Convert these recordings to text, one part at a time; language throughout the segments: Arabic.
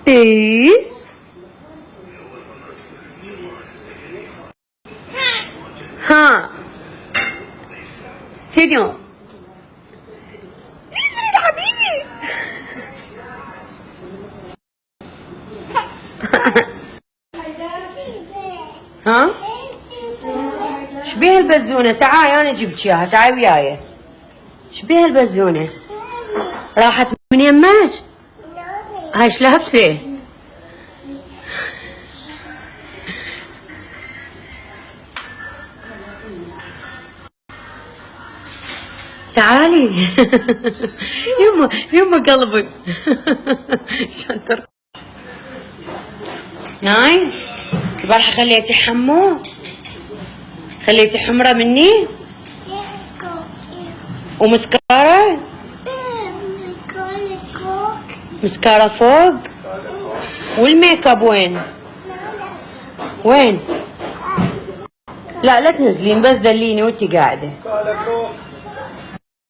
ايه ها شنو حبيبي ها شبيه البزونة؟ تعاي انا جبت اياها، تعاي وياي. شبيه البزونة؟ راحت من يمك؟ هاي ايش لابسه؟ تعالي يما قلبك شلون ترقص. ناي البارحة خليتي حمو، خليتي حمرة مني ومسكارة. مسكارة فوق. والميك اب وين؟ وين؟ لا تنزلين بس دليني وانتي قاعدة.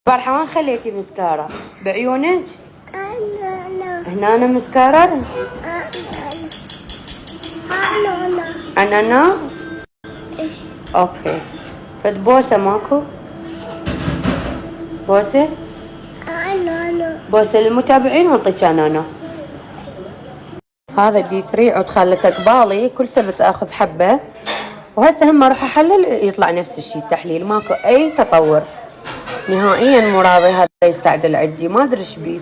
البارحة وين خليتي مسكارة؟ بعيونك؟ هنا مسكارة؟ أنا اوكي. فد بوسة ماكو؟ بوسة؟ بوسة للمتابعين وانطيك انا. هذا دي 3 عود خالته قبالي، كل سبت اخذ حبة، وهسه هم اروح احلل يطلع نفس الشيء التحليل، ماكو اي تطور نهائيا. مو راضي هذا يستعدل عندي، ما ادري ايش بيه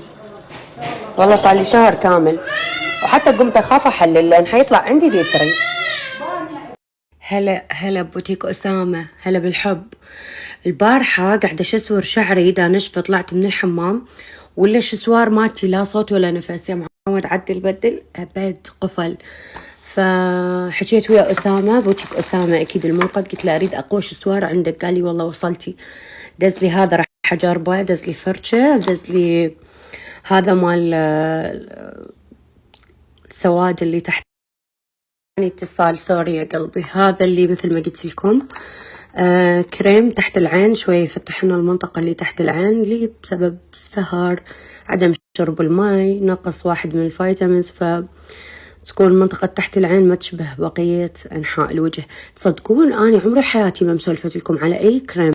والله، صار لي شهر كامل، وحتى قمت اخاف احلل لان حيطلع عندي دي 3. هلا بوتيك اسامه، هلا بالحب. البارحه قاعده اشسور شعري دا نشفه، طلعت من الحمام ولا شسوار مالتي لا صوت ولا نفس، يا معود عدل بدل ابد قفل. فحكيت ويا اسامه بوتيك اسامه اكيد الموقد، قلت له اريد اقوى شسوار عندك، قال لي والله وصلتي. دز لي هذا راح اجربه، دز لي فرشه، دز لي هذا مال السواد اللي تحت اتصال، سوري يا قلبي، هذا اللي مثل ما قلت لكم كريم تحت العين، شوي يفتح لنا المنطقة اللي تحت العين اللي بسبب السهر، عدم شرب الماء، نقص واحد من الفيتامينز، فتكون منطقة تحت العين ما تشبه بقية أنحاء الوجه. تصدقون أنا عمري حياتي ما مسولفت لكم على أي كريم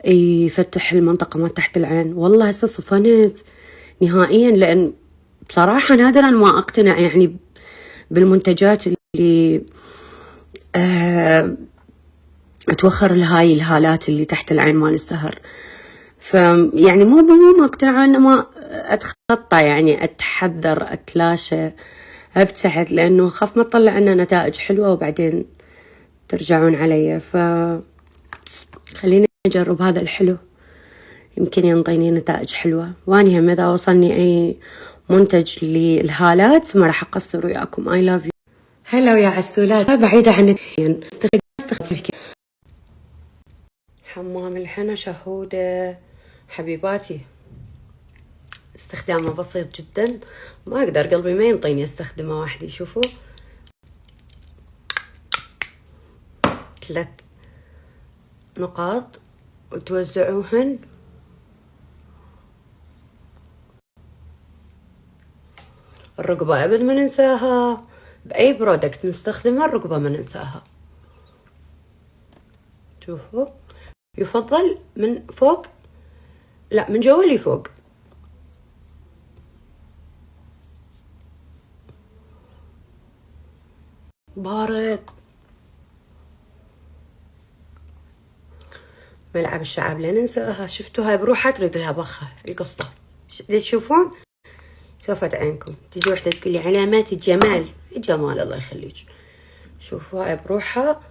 يفتح المنطقة ما تحت العين، والله هسه صفنت نهائيا، لأن بصراحة نادرا ما أقتنع يعني بالمنتجات اللي توخر لهاي الهالات اللي تحت العين مال السهر. فيعني مو ما اقتنع، انما اتخطى، يعني اتحذر، اتلاشى، ابتعد، لانه اخاف ما تطلع لنا نتائج حلوه وبعدين ترجعون علي. خليني اجرب هذا الحلو، يمكن ينطيني نتائج حلوه. واني هم اذا وصلني اي منتج للهالات ما راح اقصر وياكم. اي لاف يو. هلا يا عسولات، بعيده عن استخدم حمام الحنة شهودة حبيباتي، استخدامه بسيط جدا، ما اقدر قلبي ما ينطيني استخدمه وحدي. شوفوا 3 نقاط وتوزعوهن الرقبة، ابد ما ننساها باي برودكت نستخدمها، الرقبة ما ننساها. شوفوا يفضل من فوق، لا من جوا لي فوق. بارد. ملعب الشعب لا ننساها، شفتوا هاي بروحها تريد لها بخة القسطة، تشوفون شوفت عينكم، تجي وحدة تقول لي علامات الجمال، الجمال الله يخليك. شوفوا هاي بروحها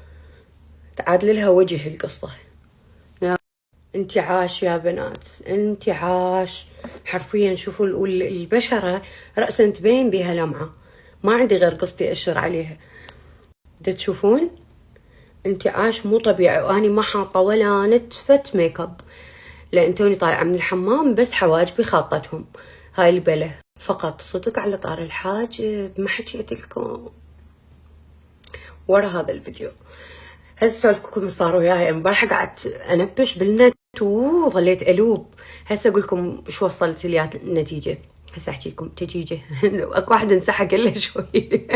تعادل لها وجه القسطة. يا انتي عاش يا بنات، انتي عاش حرفيا. شوفوا البشرة رأسا تبين بيها لمعة، ما عندي غير قسطي اشر عليها، تشوفون انتعاش مو طبيعي. واني ما حاطه ولا نتفة ميك اب، لان توني طالعه من الحمام، بس حواجبي خاطتهم هاي البله فقط. صدق على طار الحاجب ما حكيت لكم ورا هذا الفيديو. هسه سولفكم صار وياي امبارح، قعدت انبش بالنت وظليت الوب. هسه اقول لكم شو وصلت لي النتيجه. هسه احكي لكم دقيقة. اكو واحد انسحق الا شوي.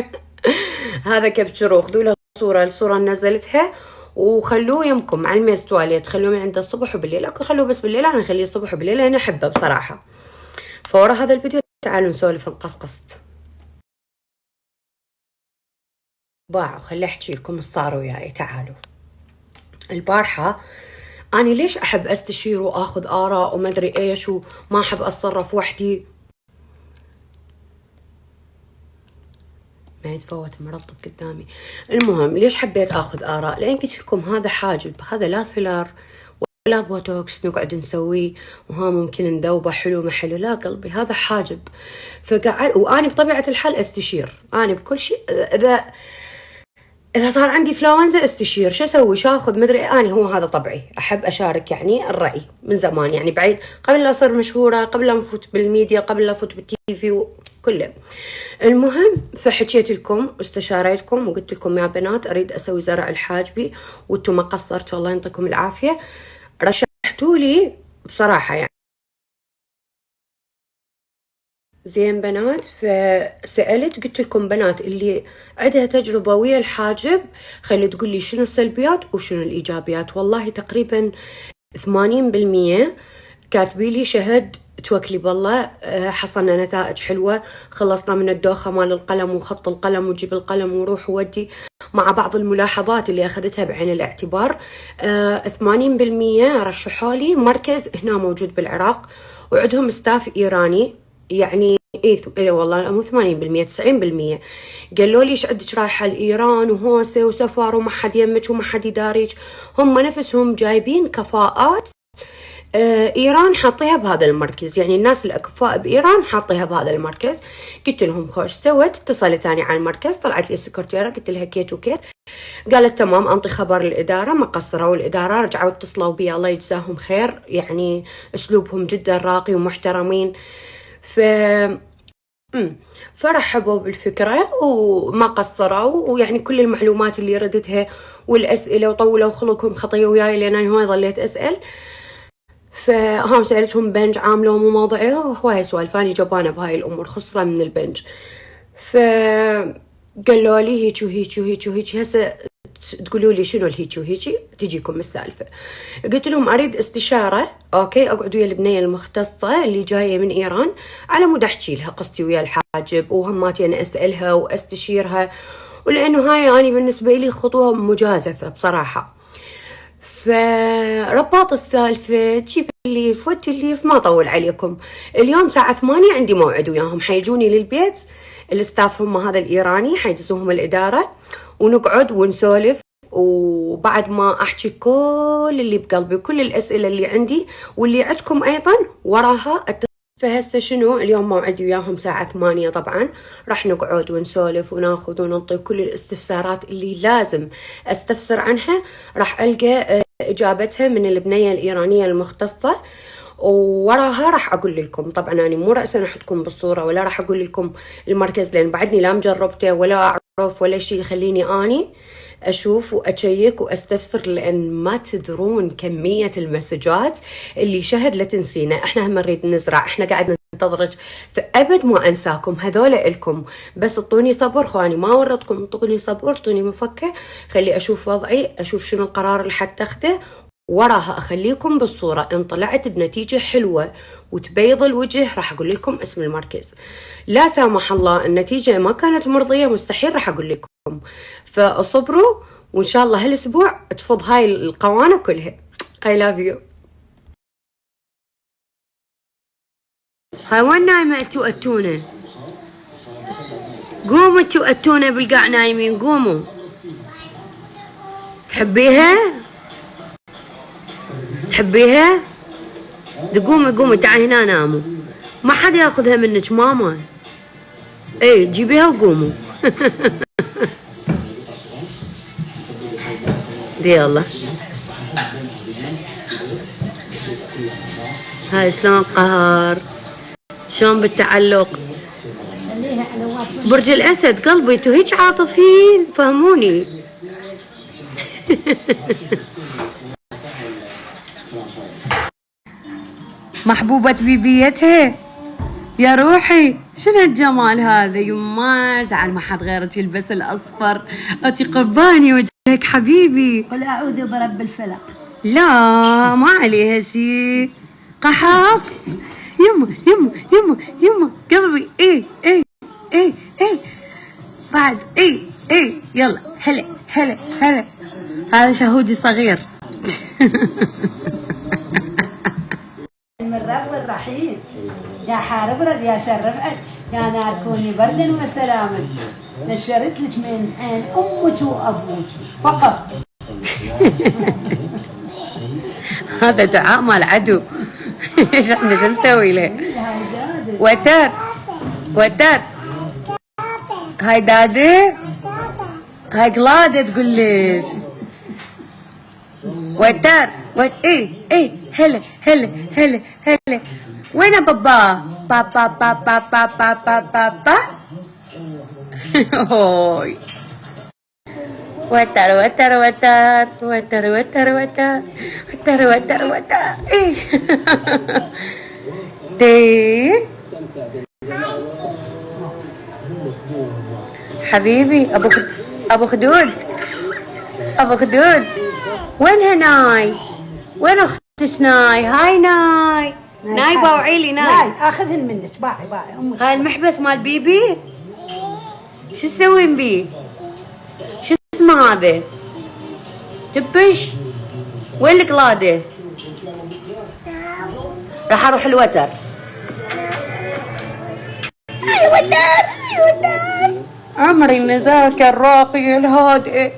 هذا كبتشرو، خذوا له الصورة نزلتها وخلوه يمكم على الميز تواليت، خلوه من عنده الصبح وبالليل. اكو خلوه بس بالليل، انا اخليه الصبح وبالليل انا احبه بصراحة. فورا هذا الفيديو تعالوا نسولف نقصقص. باعوا، خلي احكي لكم صار وياي. تعالوا البارحة اني ليش احب استشير واخذ اراء وما ادري ايش، وما احب اتصرف وحدي. ما يتفوت مرطب قدامي. المهم ليش حبيت اخذ اراء؟ لان قلت لكم هذا حاجب، هذا لا فيلر ولا بوتوكس نقعد نسويه وها ممكن نذوبه حلو ما حلو، لا قلبي هذا حاجب. فقعد واني بطبيعة الحال استشير، اني بكل شيء اذا صار عندي فلاونزا استشير شو اسوي شو اخذ مدري. اني هو هذا طبعي، احب اشارك يعني الراي من زمان، يعني بعيد قبل لا اصير مشهوره، قبل لا افوت بالميديا، قبل لا افوت بالتيفي وكله. المهم فحكيت لكم واستشاريتكم وقلت لكم يا بنات اريد اسوي زرع الحاجبي وانتم ما قصرتوا الله يعطيكم العافيه. رشحتوا لي بصراحه يعني زين بنات. فسألت قلت لكم بنات اللي عندها تجربة ويا الحاجب خلي تقول لي شنو السلبيات وشنو الإيجابيات. والله تقريبا 80% كاتبي لي شهد توكلي بالله، حصلنا نتائج حلوة، خلصنا من الدوخة مال القلم وخط القلم وجيب القلم وروح وودي، مع بعض الملاحظات اللي أخذتها بعين الاعتبار. 80% رشحوا لي مركز هنا موجود بالعراق وعندهم ستاف إيراني، يعني إيه والله مو 80% 90%. قالوا لي ايش عندك رايحه لايران وهوسه وسفر وما حد يمك وما حد يداريك. هم نفسهم جايبين كفاءات ايران حاطيها بهذا المركز، يعني الناس الاكفاء بايران حاطيها بهذا المركز. قلت لهم خوش سوت، اتصلت اني على المركز، طلعت لي السكرتيره قلت لها كيت وكيت، قالت تمام انطي خبر الاداره. ما قصروا الاداره، رجعوا اتصلوا بي الله يجزاهم خير، يعني اسلوبهم جدا راقي ومحترمين. فرحبوا بالفكرة وما قصروا، ويعني كل المعلومات اللي ردتها والأسئلة، وطولوا خلقهم خطية وياي لأن أنا هواي ظليت أسأل. فهم سألتهم بنج عامله ومو موضعي، هواي سوالف أنا جبانة بهاي الأمور خصوصا من البنج. قالوا لي هيك وهيك وهيك وهيك. هسه تقولوا لي شنو الهيك وهيك تجيكم السالفه. قلت لهم اريد استشاره، اوكي اقعد ويا البنيه المختصه اللي جايه من ايران على مود احكي لها قصتي ويا الحاجب وهماتي انا اسالها واستشيرها، ولانه هاي اني بالنسبه لي خطوه مجازفه بصراحه. فرباط السالفه جيب الليف ودي الليف، ما اطول عليكم. اليوم الساعه 8 عندي موعد وياهم، حيجوني للبيت الستاف هم هذا الايراني، حيدزوهم الاداره ونقعد ونسولف، وبعد ما احكي كل اللي بقلبي كل الاسئله اللي عندي واللي عندكم ايضا وراها. فهسه شنو اليوم موعدي وياهم ساعة 8 طبعا، راح نقعد ونسولف وناخذ وننطي كل الاستفسارات اللي لازم استفسر عنها، راح القى اجابتها من البنية الايرانية المختصة، ووراها راح اقول لكم. طبعا انا مو رأسا احطكم بالصورة ولا راح اقول لكم المركز لان بعدني لا مجربته ولا اعرف ولا شيء، خليني اني اشوف واشيك واستفسر، لان ما تدرون كميه المسجات اللي شهد لا تنسينا، احنا هم نريد نزرع، احنا قاعد ننتظرك، فابد ما انساكم، هذولا الكم، بس اعطوني صبر خواني، ما ورطكم، اعطوني صبر، اعطوني مفكه، خلي اشوف وضعي، اشوف شنو القرار اللي حتاخذه، وراها اخليكم بالصوره. ان طلعت بنتيجه حلوه وتبيض الوجه راح اقول لكم اسم المركز، لا سامح الله النتيجه ما كانت مرضيه مستحيل راح اقول لكم. فاصبروا وان شاء الله هالاسبوع تفض هاي القوانه كلها. I love you. هاي وين نايمه انتو اتونه؟ قوموا انتو اتونه بالقاع نايمين، قوموا. تحبيها؟ تحبيها؟ قومي تعالي هنا ناموا، ما حد ياخذها منك ماما. اي جيبيها وقوموا. دي يلا. هاي شلون قهر، شلون بالتعلق. برج الاسد قلبي، انتو هيك عاطفيين فهموني. محبوبة بيبيتها يا روحي شنو الجمال هذا يما، جعل ما حد غيرك يلبس الاصفر، انتي قباني وجهك حبيبي. قل اعوذ برب الفلق. لا ما عليها شي، قحط. يما يما يما يما قلبي. ايه ايه ايه ايه بعد ايه ايه يلا هلا هلا هلا. هذا شهودي صغير. من رب الرحيم. يا حار برد يا شر رفعت، يا نار كوني بردا وسلاما، نشرت لك من عين امك وابوك فقط. هذا دعاء مال عدو. ايش احنا شو نسوي له؟ وتر وتر. هاي دادي، هاي قلادة تقول لك وتر ايه ايه هلا هلا هلا هلا. وين بابا؟ بابا بابا بابا بابا بابا. هوي وتر وتر وتر وتر وتر وتر وتر وتر وتر. ايه دي حبيبي ابو خدود، ابو خدود. وينها ناي؟ وين اختك ناي؟ هاي ناي. ناي باوعي لي ناي. اخذهن منك، باعي باعي امك. هاي المحبس مال بيبي، شو تسوين بيه؟ شو اسمه هذا؟ تبش؟ وين القلاده؟ راح اروح الوتر. اي وتر اي وتر. عمري النزاكة الراقية الهادئة